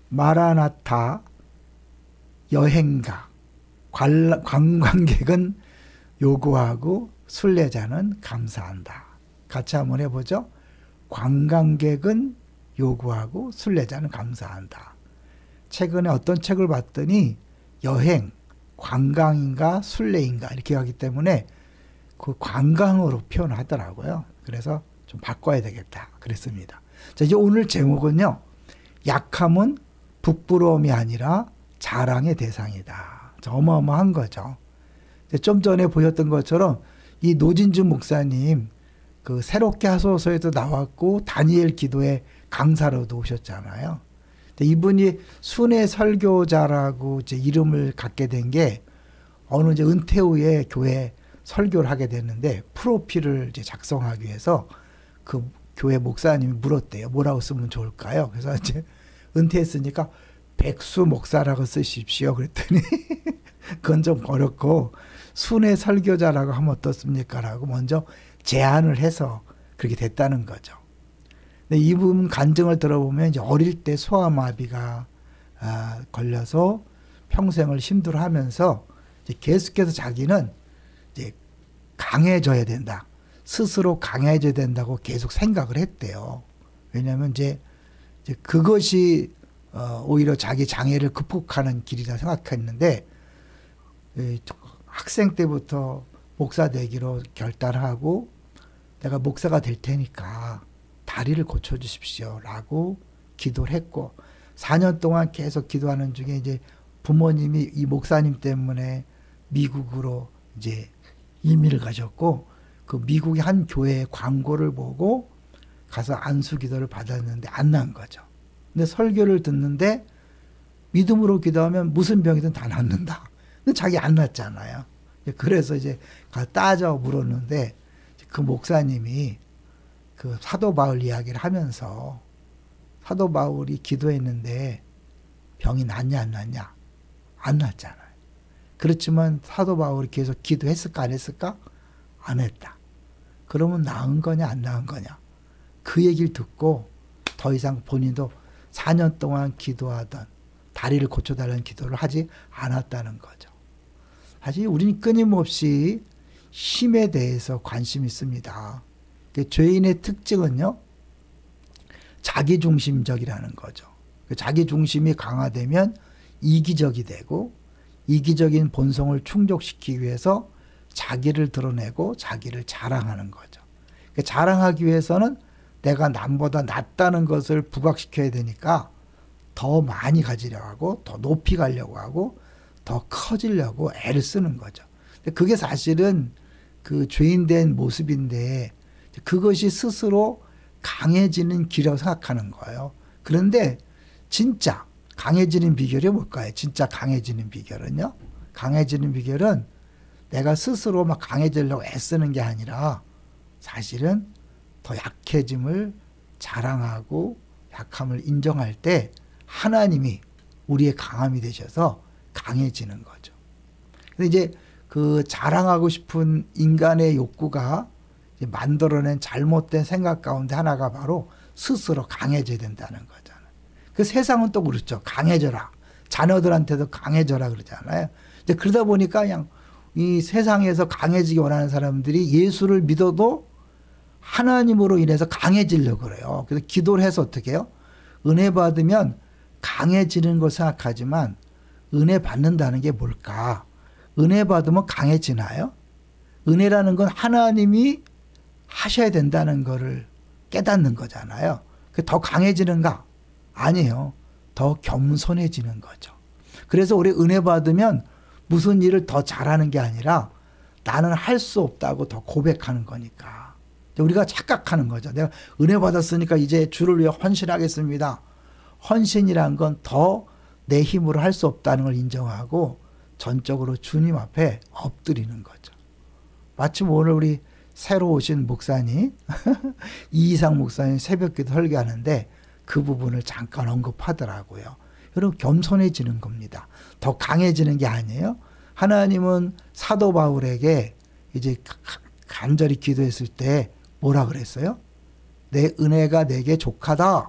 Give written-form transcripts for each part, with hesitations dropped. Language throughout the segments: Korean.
마라나타 여행가, 관광객은 요구하고 순례자는 감사한다. 같이 한번 해보죠. 관광객은 요구하고 순례자는 감사한다. 최근에 어떤 책을 봤더니 여행, 관광인가 순례인가 이렇게 하기 때문에 그 관광으로 표현하더라고요. 그래서 좀 바꿔야 되겠다 그랬습니다. 자, 이제 오늘 제목은요. 약함은 부끄러움이 아니라 자랑의 대상이다. 어마어마한 거죠. 좀 전에 보셨던 것처럼 이 노진주 목사님 그 새롭게 하소서에도 나왔고 다니엘 기도회 강사로도 오셨잖아요. 이분이 순회 설교자라고 이제 이름을 갖게 된 게 어느 이제 은퇴 후에 교회 설교를 하게 됐는데 프로필을 이제 작성하기 위해서 그 교회 목사님이 물었대요. 뭐라고 쓰면 좋을까요? 그래서 이제 은퇴했으니까 백수 목사라고 쓰십시오. 그랬더니 그건 좀 어렵고 순회 설교자라고 하면 어떻습니까? 라고 먼저 제안을 해서 그렇게 됐다는 거죠. 근데 이분 간증을 들어보면 이제 어릴 때 소아마비가 걸려서 평생을 힘들어하면서 이제 계속해서 자기는 이제 강해져야 된다. 스스로 강해져야 된다고 계속 생각을 했대요. 왜냐하면 이제 그것이 오히려 자기 장애를 극복하는 길이다 생각했는데 학생 때부터 목사 되기로 결단하고 내가 목사가 될 테니까 다리를 고쳐주십시오 라고 기도를 했고 4년 동안 계속 기도하는 중에 이제 부모님이 이 목사님 때문에 미국으로 이제 이민을 가셨고 그 미국의 한 교회의 광고를 보고 가서 안수 기도를 받았는데 안 난 거죠. 근데 설교를 듣는데 믿음으로 기도하면 무슨 병이든 다 낫는다. 근데 자기 안 낫잖아요. 그래서 이제 따져 물었는데 그 목사님이 그 사도 바울 이야기를 하면서 사도 바울이 기도했는데 병이 낫냐 안 낫냐? 안 낫잖아요. 그렇지만 사도 바울이 계속 기도했을까 안 했을까? 안 했다. 그러면 나은 거냐 안 나은 거냐? 그 얘기를 듣고 더 이상 본인도 4년 동안 기도하던 다리를 고쳐달라는 기도를 하지 않았다는 거죠. 사실 우리는 끊임없이 힘에 대해서 관심이 있습니다. 죄인의 특징은요. 자기중심적이라는 거죠. 자기중심이 강화되면 이기적이 되고 이기적인 본성을 충족시키기 위해서 자기를 드러내고 자기를 자랑하는 거죠. 자랑하기 위해서는 내가 남보다 낫다는 것을 부각시켜야 되니까 더 많이 가지려고 하고 더 높이 가려고 하고 더 커지려고 애를 쓰는 거죠. 그게 사실은 그 죄인된 모습인데 그것이 스스로 강해지는 길이라고 생각하는 거예요. 그런데 진짜 강해지는 비결이 뭘까요? 진짜 강해지는 비결은요. 강해지는 비결은 내가 스스로 막 강해지려고 애쓰는 게 아니라 사실은 더 약해짐을 자랑하고 약함을 인정할 때 하나님이 우리의 강함이 되셔서 강해지는 거죠. 근데 이제 그 자랑하고 싶은 인간의 욕구가 만들어낸 잘못된 생각 가운데 하나가 바로 스스로 강해져야 된다는 거잖아요. 그 세상은 또 그렇죠. 강해져라. 자녀들한테도 강해져라 그러잖아요. 이제 그러다 보니까 그냥 이 세상에서 강해지기 원하는 사람들이 예수를 믿어도 하나님으로 인해서 강해지려고 그래요. 그래서 기도를 해서 어떻게 해요? 은혜 받으면 강해지는 걸 생각하지만 은혜 받는다는 게 뭘까? 은혜 받으면 강해지나요? 은혜라는 건 하나님이 하셔야 된다는 거를 깨닫는 거잖아요. 더 강해지는가? 아니에요. 더 겸손해지는 거죠. 그래서 우리 은혜 받으면 무슨 일을 더 잘하는 게 아니라 나는 할 수 없다고 더 고백하는 거니까. 우리가 착각하는 거죠. 내가 은혜 받았으니까 이제 주를 위해 헌신하겠습니다. 헌신이란 건 더 내 힘으로 할 수 없다는 걸 인정하고 전적으로 주님 앞에 엎드리는 거죠. 마침 오늘 우리 새로 오신 목사님 이희상 목사님 새벽기도 설교하는데 그 부분을 잠깐 언급하더라고요. 여러분 겸손해지는 겁니다. 더 강해지는 게 아니에요. 하나님은 사도 바울에게 이제 간절히 기도했을 때 뭐라 그랬어요? 내 은혜가 내게 족하다.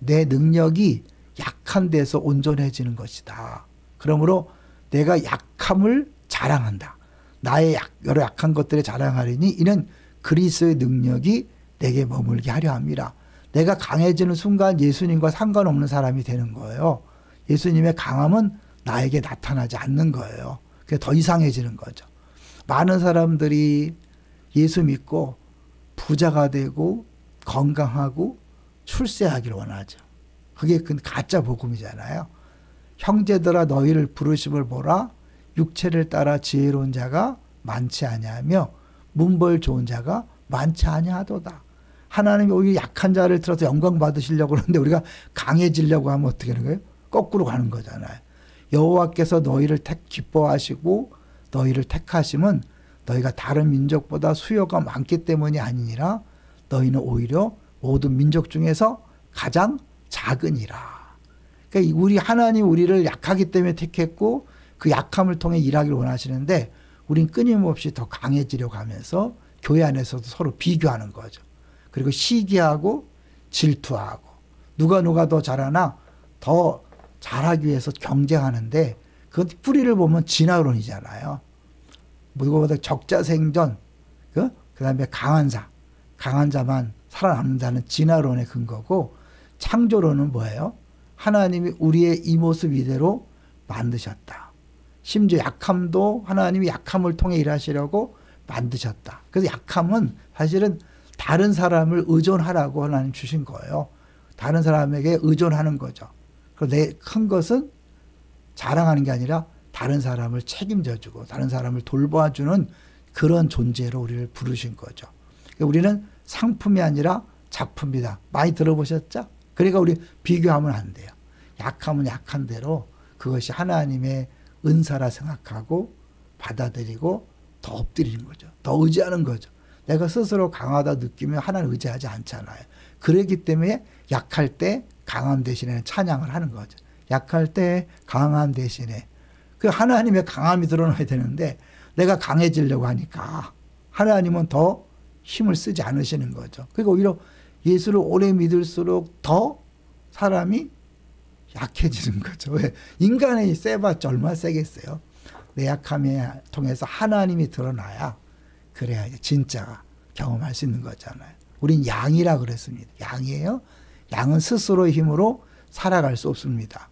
내 능력이 약한 데서 온전해지는 것이다. 그러므로 내가 약함을 자랑한다. 나의 여러 약한 것들을 자랑하리니 이는 그리스도의 능력이 내게 머물게 하려 합니다. 내가 강해지는 순간 예수님과 상관없는 사람이 되는 거예요. 예수님의 강함은 나에게 나타나지 않는 거예요. 그게 더 이상해지는 거죠. 많은 사람들이 예수 믿고 부자가 되고 건강하고 출세하기를 원하죠. 그게 그 가짜 복음이잖아요. 형제들아 너희를 부르심을 보라. 육체를 따라 지혜로운 자가 많지 아니하며 문벌 좋은 자가 많지 아니하도다. 하나님이 오히려 약한 자를 들어서 영광 받으시려고 그러는데 우리가 강해지려고 하면 어떻게 하는 거예요? 거꾸로 가는 거잖아요. 여호와께서 너희를 기뻐하시고 너희를 택하심은 너희가 다른 민족보다 수요가 많기 때문이 아니니라. 너희는 오히려 모든 민족 중에서 가장 작으니라. 그러니까 우리 하나님 우리를 약하기 때문에 택했고 그 약함을 통해 일하기를 원하시는데 우린 끊임없이 더 강해지려고 하면서 교회 안에서도 서로 비교하는 거죠. 그리고 시기하고 질투하고 누가 더 잘하나 더 잘하기 위해서 경쟁하는데 그 뿌리를 보면 진화론이잖아요. 누구보다 적자생존, 그 다음에 강한 자만 살아남는다는 진화론의 근거고, 창조론은 뭐예요? 하나님이 우리의 이 모습 이대로 만드셨다. 심지어 약함도 하나님이 약함을 통해 일하시려고 만드셨다. 그래서 약함은 사실은 다른 사람을 의존하라고 하나님 주신 거예요. 다른 사람에게 의존하는 거죠. 내 큰 것은 자랑하는 게 아니라 다른 사람을 책임져주고 다른 사람을 돌봐주는 그런 존재로 우리를 부르신 거죠. 그러니까 우리는 상품이 아니라 작품이다. 많이 들어보셨죠? 그러니까 우리 비교하면 안 돼요. 약하면 약한 대로 그것이 하나님의 은사라 생각하고 받아들이고 더 엎드리는 거죠. 더 의지하는 거죠. 내가 스스로 강하다 느끼면 하나님 의지하지 않잖아요. 그렇기 때문에 약할 때 강함 대신에 찬양을 하는 거죠. 약할 때 강함 대신에 그 하나님의 강함이 드러나야 되는데 내가 강해지려고 하니까 하나님은 더 힘을 쓰지 않으시는 거죠. 그러니까 오히려 예수를 오래 믿을수록 더 사람이 약해지는 거죠. 왜? 인간의 세봤자 얼마나 세겠어요. 내 약함에 통해서 하나님이 드러나야 그래야 진짜가 경험할 수 있는 거잖아요. 우린 양이라 그랬습니다. 양이에요. 양은 스스로의 힘으로 살아갈 수 없습니다.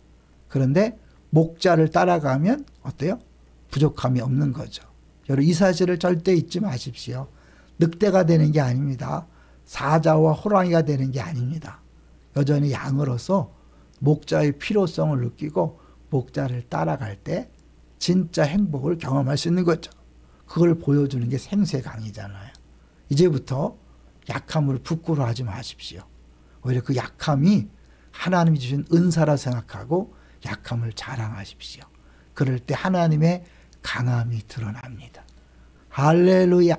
그런데 목자를 따라가면 어때요? 부족함이 없는 거죠. 여러분 이 사실을 절대 잊지 마십시오. 늑대가 되는 게 아닙니다. 사자와 호랑이가 되는 게 아닙니다. 여전히 양으로서 목자의 필요성을 느끼고 목자를 따라갈 때 진짜 행복을 경험할 수 있는 거죠. 그걸 보여주는 게 생새강이잖아요. 이제부터 약함을 부끄러워하지 마십시오. 오히려 그 약함이 하나님이 주신 은사라 생각하고 약함을 자랑하십시오. 그럴 때 하나님의 강함이 드러납니다. 할렐루야.